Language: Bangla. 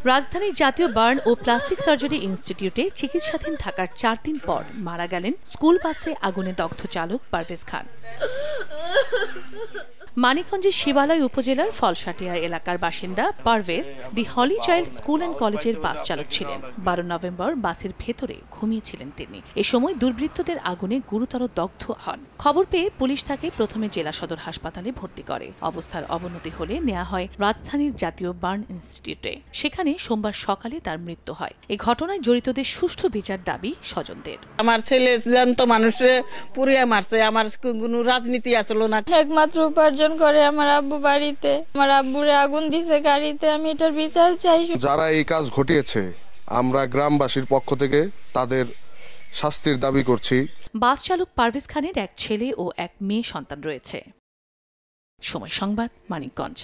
রাজধানীর জাতীয় বার্ন ও প্লাস্টিক সার্জারি ইনস্টিটিউটে চিকিৎসাধীন থাকার 4 দিন পর মারা গেলেন স্কুল বাসে আগুনে দগ্ধ চালক পারভেজ খান। মানিকগঞ্জের শিবালয় উপজেলার ফলসাটিয়া এলাকার বাসিন্দা পারভেজ দি হলি চাইল্ড স্কুল অ্যান্ড কলেজের বাস চালক ছিলেন। 12 নভেম্বর বাসের ভেতরে ঘুমিয়েছিলেন তিনি। এ সময় দুর্বৃত্তদের আগুনে গুরুতর দগ্ধ হন। খবর পেয়ে পুলিশ তাকে প্রথমে জেলা সদর হাসপাতালে ভর্তি করে। অবস্থার অবনতি হলে নেওয়া হয় রাজধানীর জাতীয় বার্ন ইনস্টিটিউটে। সেখানে সোমবার সকালে তার মৃত্যু হয়। এই ঘটনায় জড়িতদের সুষ্ঠু বিচার দাবি স্বজনদের। আমার ছেলে জ্যান্ত মানুষে পুড়িয়ে মারছে, আমার কোনো রাজনীতি আসলো না। একমাত্র উপার্জন করে আমার আব্বু বাড়িতে, আমার আব্বুরে আগুন দিছে গাড়িতে। আমি এটার বিচার চাই। যারা এই কাজ ঘটিয়েছে আমরা গ্রামবাসীর পক্ষ থেকে তাদের শাস্তির দাবি করছি। বাস চালক পারভেজ খানের এক ছেলে ও এক মেয়ে সন্তান রয়েছে। সময় সংবাদ, মানিকগঞ্জ।